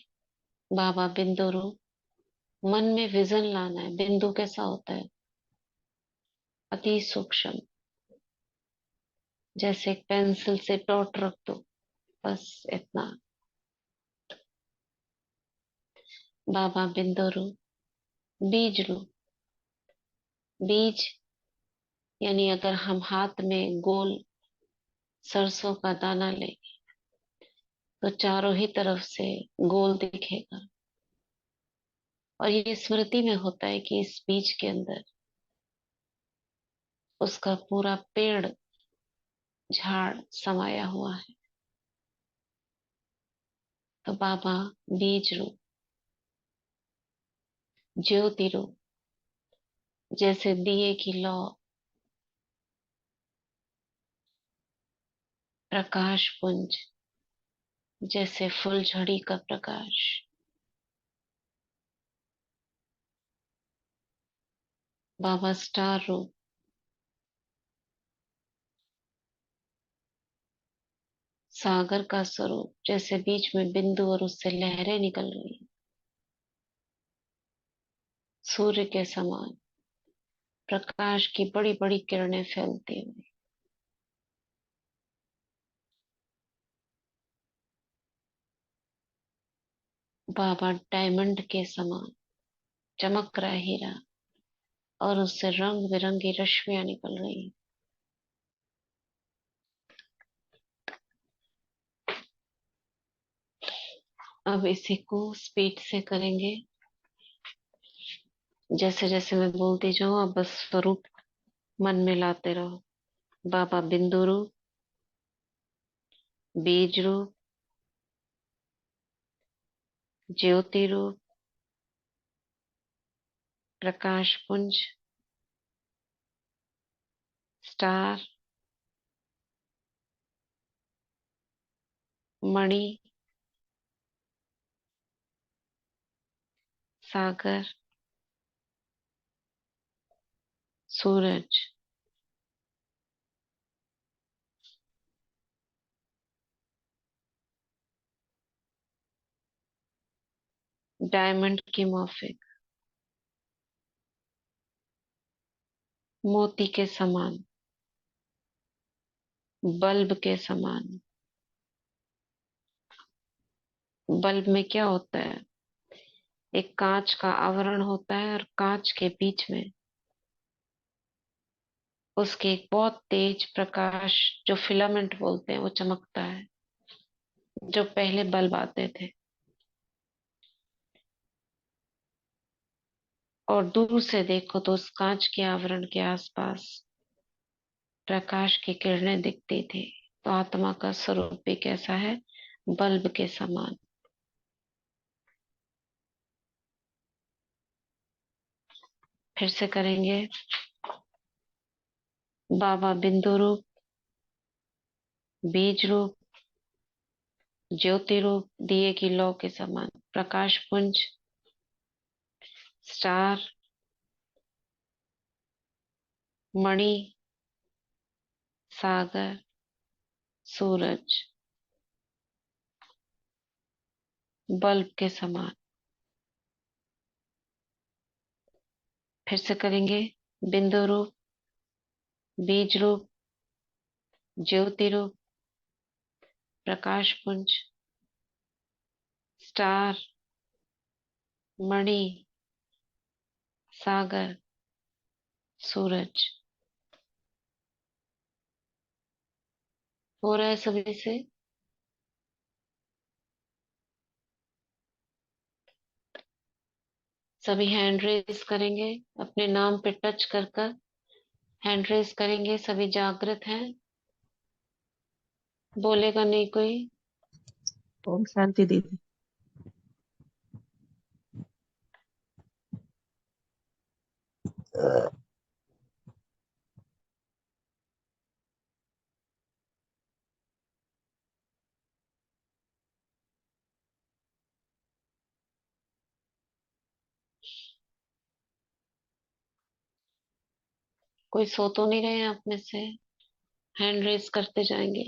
S1: बाबा बिंदु रूप, मन में विजन लाना है। बिंदु कैसा होता है? अति सूक्ष्म, जैसे एक पेंसिल से डॉट रख दो, बस इतना। बाबा बिंदु रूप, बीज रूप। बीज यानी अगर हम हाथ में गोल सरसों का दाना लें तो चारों ही तरफ से गोल दिखेगा। और ये स्मृति में होता है कि इस बीज के अंदर उसका पूरा पेड़, झाड़ समाया हुआ है। तो बाबा बीज रूप, ज्योति रूप, जैसे दिए की लौ, प्रकाश पुंज, जैसे फुलझड़ी का प्रकाश। बाबा स्टार रूप, सागर का स्वरूप, जैसे बीच में बिंदु और उससे लहरें निकल रही हैं, सूर्य के समान प्रकाश की बड़ी बड़ी किरणें फैलती हुई। बाबा डायमंड के समान चमक रहा है हीरा, और उससे रंग बिरंगी रश्मियां निकल रही हैं। अब इसी को स्पीड से करेंगे। जैसे जैसे मैं बोलती जाऊं, अब बस स्वरूप मन में लाते रहो। बाबा बिंदु रूप, बीज रूप, ज्योति रूप, प्रकाश पुंज, स्टार, मणि, सागर, सूरज। डायमंड की मौफिक, मोती के समान, बल्ब के समान। बल्ब में क्या होता है? एक कांच का आवरण होता है और कांच के बीच में उसके एक बहुत तेज प्रकाश, जो फिलामेंट बोलते हैं, वो चमकता है। जो पहले बल्ब आते थे, और दूर से देखो तो उस कांच के आवरण के आसपास प्रकाश की किरणें दिखती थी। तो आत्मा का स्वरूप भी कैसा है? बल्ब के समान। फिर से करेंगे। बाबा बिंदु रूप, बीज रूप, ज्योति रूप, दिए की लौ के समान, प्रकाश पुंज, स्टार, मणि, सागर, सूरज, बल्ब के समान। फिर से करेंगे। बिंदु रूप, बीज रूप, ज्योति रूप, प्रकाश पुंज, स्टार, मणि, सागर, सूरज। हो रहा है सभी से? सभी हैंड रेज करेंगे, अपने नाम पे टच कर कर हैंड रेज करेंगे। सभी जागृत हैं? बोलेगा नहीं कोई?
S2: ओम शांति दीदी।
S1: कोई सो तो नहीं रहे हैं आप में से? हैंड रेज करते जाएंगे।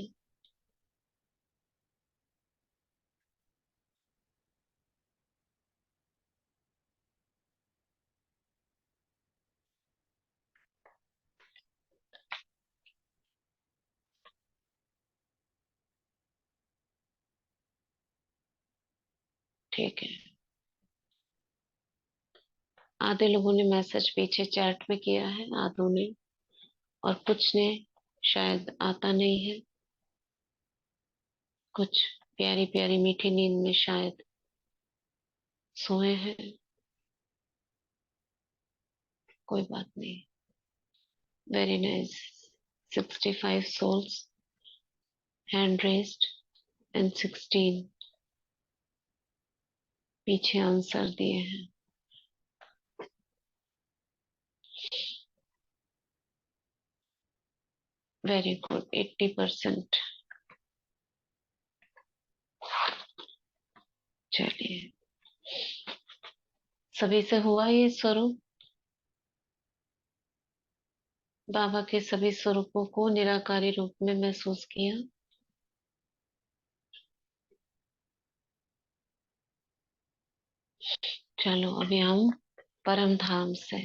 S1: ठीक है। आधे लोगों ने मैसेज पीछे चैट में किया है, आधों ने, और कुछ ने शायद आता नहीं है। कुछ प्यारी प्यारी मीठी नींद में शायद सोए हैं। कोई बात नहीं। Very nice. 65 souls hand raised and 16 पीछे आंसर दिए हैं। Very good, 80%। चलिए, सभी से हुआ ये स्वरूप? बाबा के सभी स्वरूपों को निराकारी रूप में महसूस किया? चलो अभी हम परम धाम से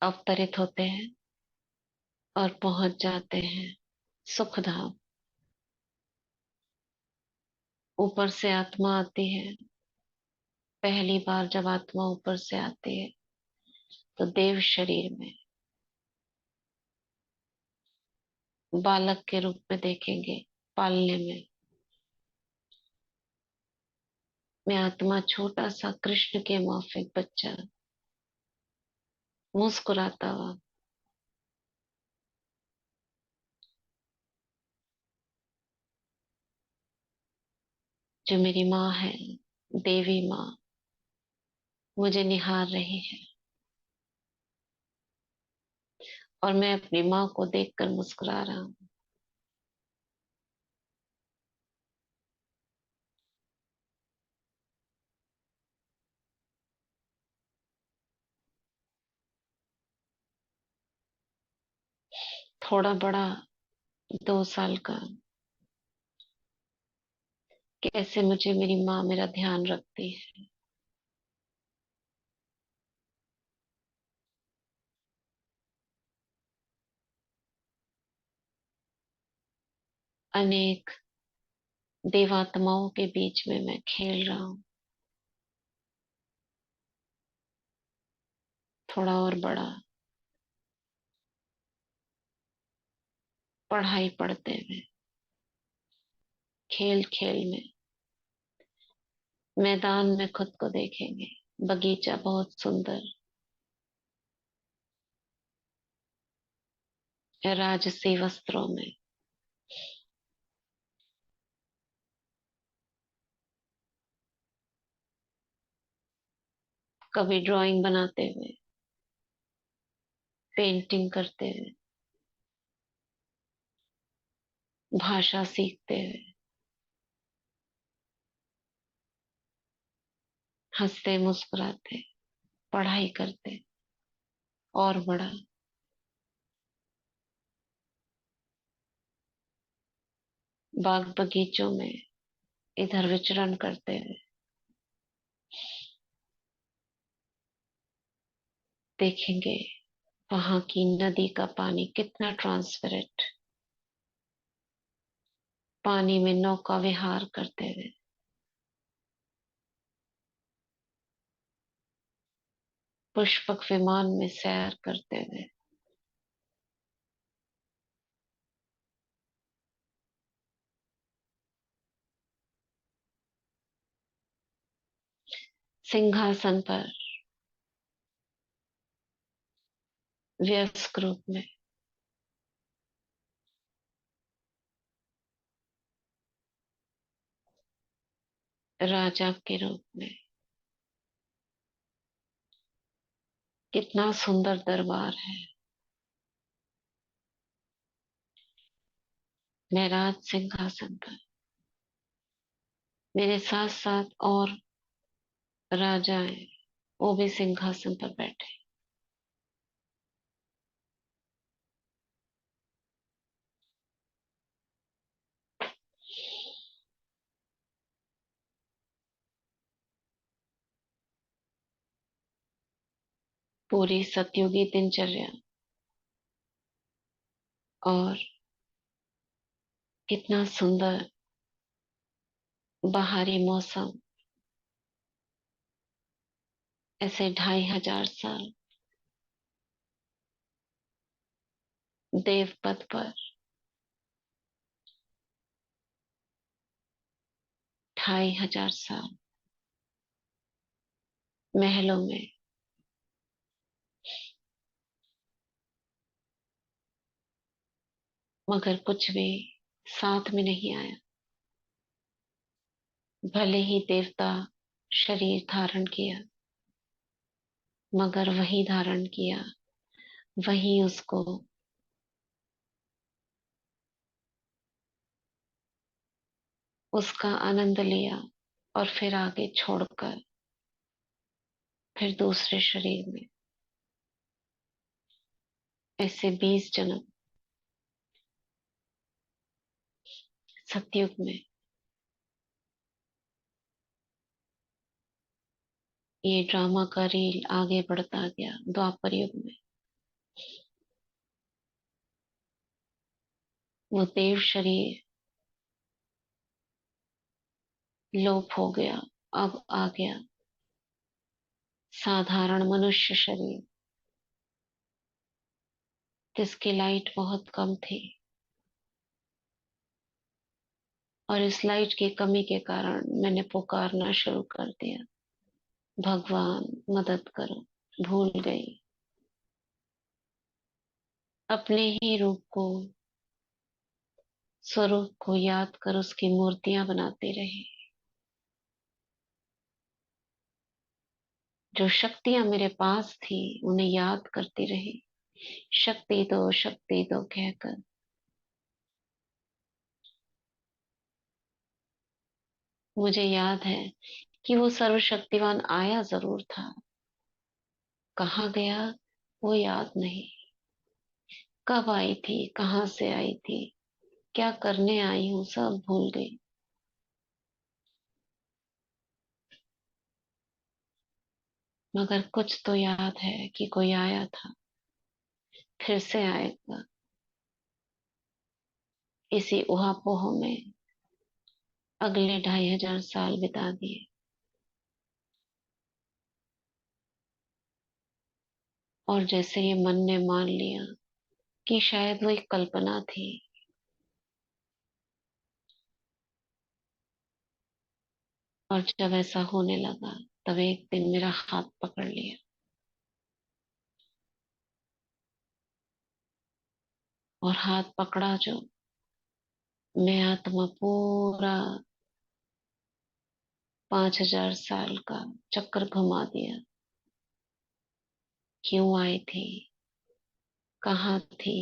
S1: अवतरित होते हैं और पहुंच जाते हैं सुख धाम। ऊपर से आत्मा आती है। पहली बार जब आत्मा ऊपर से आती है तो देव शरीर में बालक के रूप में देखेंगे। पालने में आत्मा छोटा सा कृष्ण के माफिक बच्चा, मुस्कुराता हुआ, जो मेरी माँ है, देवी माँ, मुझे निहार रही है और मैं अपनी माँ को देखकर मुस्कुरा रहा हूँ। थोड़ा बड़ा, 2 साल का, कैसे मुझे मेरी माँ मेरा ध्यान रखती है। अनेक देवात्माओं के बीच में मैं खेल रहा हूँ। थोड़ा और बड़ा, पढ़ाई पढ़ते हुए, खेल खेल में, मैदान में खुद को देखेंगे, बगीचा बहुत सुंदर, राजसी वस्त्रों में, कभी ड्राइंग बनाते हुए, पेंटिंग करते हुए, भाषा सीखते हुए, हंसते मुस्कुराते, पढ़ाई करते, और बड़ा, बाग बगीचों में इधर विचरण करते हुए, देखेंगे वहां की नदी का पानी कितना ट्रांसपेरेंट, पानी में नौका विहार करते हुए, पुष्पक विमान में सैर करते हुए, सिंहासन पर वयस्क रूप में, राजा के रूप में, कितना सुंदर दरबार है। मैं राज सिंहासन पर, मेरे साथ साथ और राजा है, वो भी सिंहासन पर बैठे। पूरी सतयुगी दिनचर्या, और कितना सुंदर बाहरी मौसम, ऐसे 2500 साल देवपथ पर, 2500 साल महलों में, मगर कुछ भी साथ में नहीं आया। भले ही देवता शरीर धारण किया, मगर वही धारण किया, वही उसको उसका आनंद लिया, और फिर आगे छोड़कर फिर दूसरे शरीर में, ऐसे 20 जन्म सतयुग में। ये ड्रामा का रील आगे बढ़ता गया द्वापर युग में। वो देव शरीर लोप हो गया, अब आ गया साधारण मनुष्य शरीर, जिसकी लाइट बहुत कम थी, और इस लाइट की कमी के कारण मैंने पुकारना शुरू कर दिया, भगवान मदद करो। भूल गई, अपने ही रूप को, स्वरूप को याद कर उसकी मूर्तियां बनाती रही। जो शक्तियां मेरे पास थी उन्हें याद करती रही, शक्ति दो कहकर। मुझे याद है कि वो सर्वशक्तिवान आया जरूर था, कहाँ गया वो याद नहीं। कब आई थी, कहाँ से आई थी, क्या करने आई हूँ, सब भूल गई। मगर कुछ तो याद है कि कोई आया था, फिर से आएगा। इसी ऊहापोह में अगले 2500 साल बिता दिए। और जैसे ये मन ने मान लिया कि शायद वो एक कल्पना थी। और जब ऐसा होने लगा, तब एक दिन मेरा हाथ पकड़ लिया, और हाथ पकड़ा जो, मैं आत्मा पूरा 5000 साल का चक्कर घुमा दिया। क्यों आई थी, कहाँ थी,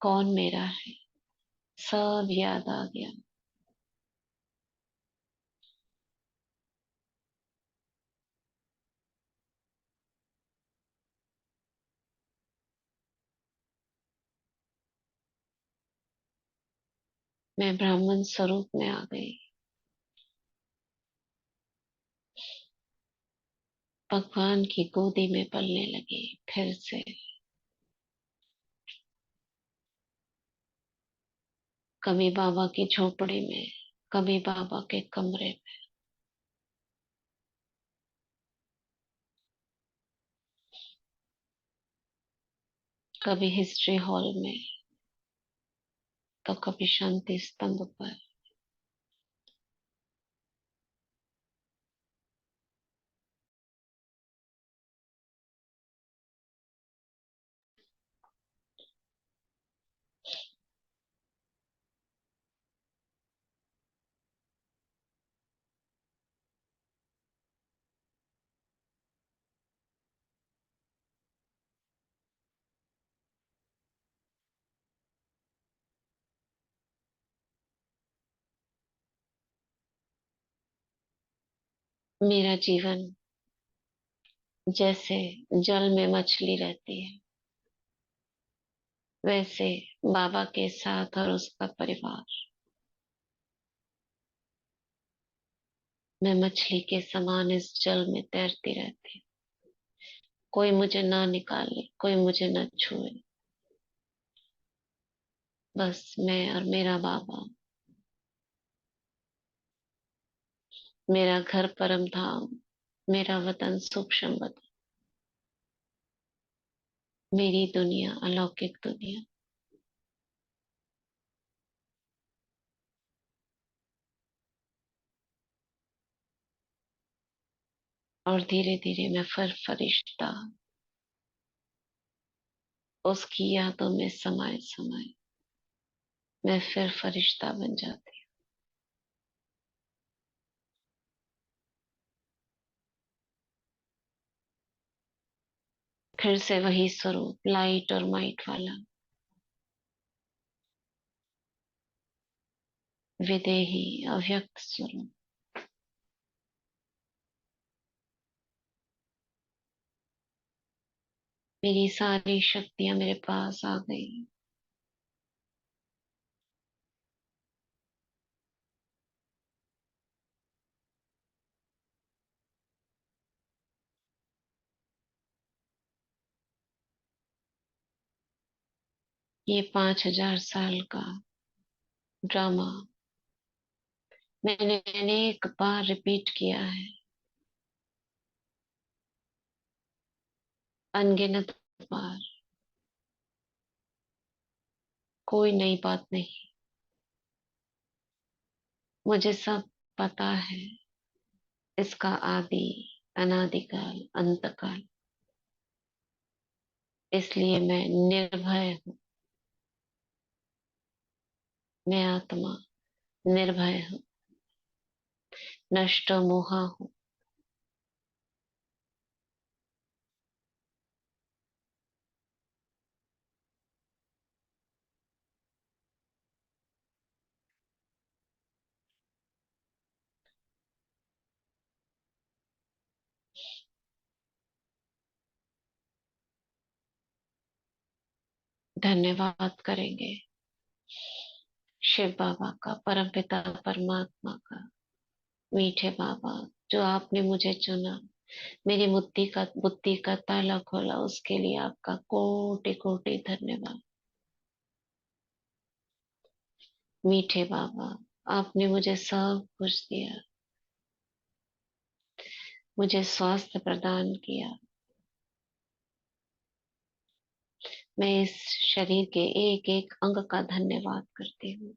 S1: कौन मेरा है, सब याद आ गया। मैं ब्राह्मण स्वरूप में आ गई। भगवान की गोदी में पलने लगी फिर से। कभी बाबा की झोपड़ी में, कभी बाबा के कमरे में। कभी हिस्ट्री हॉल में, तो कभी शांति स्तंभ पर। मेरा जीवन जैसे जल में मछली रहती है, वैसे बाबा के साथ और उसका परिवार। मैं मछली के समान इस जल में तैरती रहती। कोई मुझे ना निकाले, कोई मुझे न छुए, बस मैं और मेरा बाबा। मेरा घर परम धाम, मेरा वतन सूक्ष्म वतन, मेरी दुनिया अलौकिक दुनिया। और धीरे धीरे मैं फिर फरिश्ता, उसकी यादों में समाये समाये मैं फिर फरिश्ता बन जाती। फिर से वही स्वरूप, लाइट और माइट वाला, विदेही अव्यक्त स्वरूप। मेरी सारी शक्तियां मेरे पास आ गई। ये 5000 साल का ड्रामा मैंने अनेक बार रिपीट किया है, अनगिनत बार। कोई नई बात नहीं, मुझे सब पता है। इसका आदि, अनादिकाल, अंतकाल। इसलिए मैं निर्भय हूँ। मैं आत्मा निर्भय हूँ, नष्ट मोहा हूँ। धन्यवाद करेंगे शिव बाबा का, परमपिता परमात्मा का। मीठे बाबा, जो आपने मुझे चुना, मेरी बुद्धि का ताला खोला, उसके लिए आपका कोटि कोटि धन्यवाद। मीठे बाबा, आपने मुझे सब कुछ दिया, मुझे स्वास्थ्य प्रदान किया। मैं इस शरीर के एक एक अंग का धन्यवाद करती हूँ।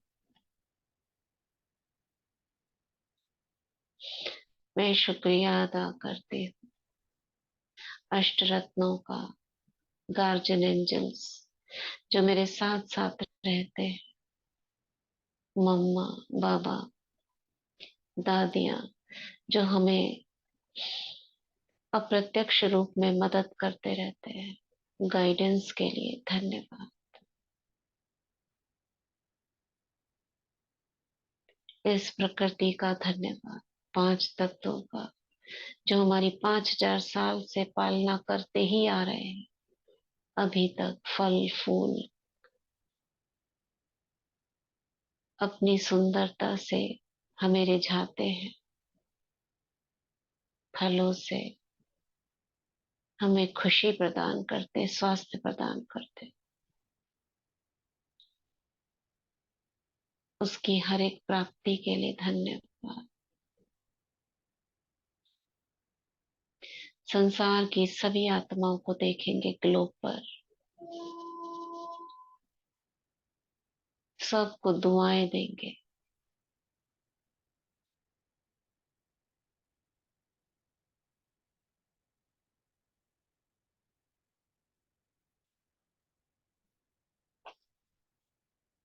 S1: मैं शुक्रिया अदा करती हूँ अष्ट रत्नों का, गार्जियन एंजल्स जो मेरे साथ साथ रहते हैं, मम्मा, बाबा, दादियाँ जो हमें अप्रत्यक्ष रूप में मदद करते रहते हैं। गाइडेंस के लिए धन्यवाद। इस प्रकृति का धन्यवाद, पांच तत्वों का जो हमारी 5,000 साल से पालना करते ही आ रहे हैं, अभी तक फल फूल अपनी सुंदरता से हमें रिझाते हैं, फलों से हमें खुशी प्रदान करते, स्वास्थ्य प्रदान करते। उसकी हर एक प्राप्ति के लिए धन्यवाद। संसार की सभी आत्माओं को देखेंगे ग्लोब पर, सबको दुआएं देंगे।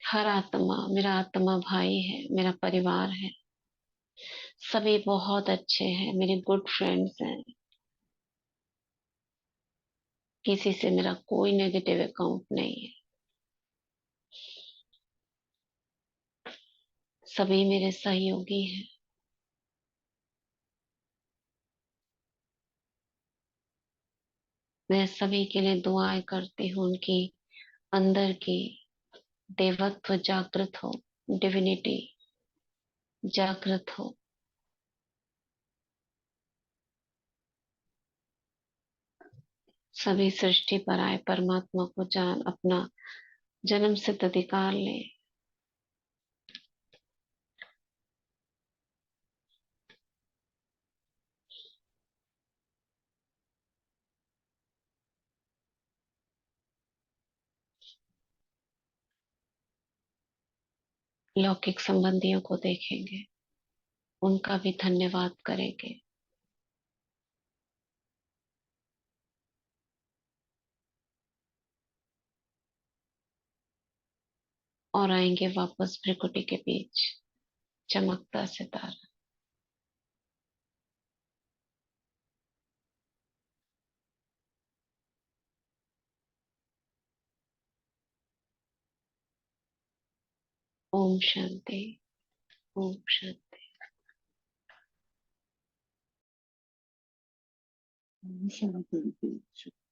S1: हर आत्मा मेरा आत्मा भाई है, मेरा परिवार है। सभी बहुत अच्छे हैं, मेरे गुड फ्रेंड्स हैं। किसी से मेरा कोई नेगेटिव अकाउंट नहीं है। सभी मेरे सहयोगी हैं। मैं सभी के लिए दुआएं करती हूँ, उनकी अंदर की देवत्व जागृत हो, डिविनिटी जागृत हो। सभी सृष्टि पर आए परमात्मा को जान अपना जन्म सिद्ध अधिकार ले। लौकिक संबंधियों को देखेंगे, उनका भी धन्यवाद करेंगे। और आएंगे वापस भ्रिकुटी के बीच, चमकता सितारा। ओम शांति। ओम शांति।
S2: शांति।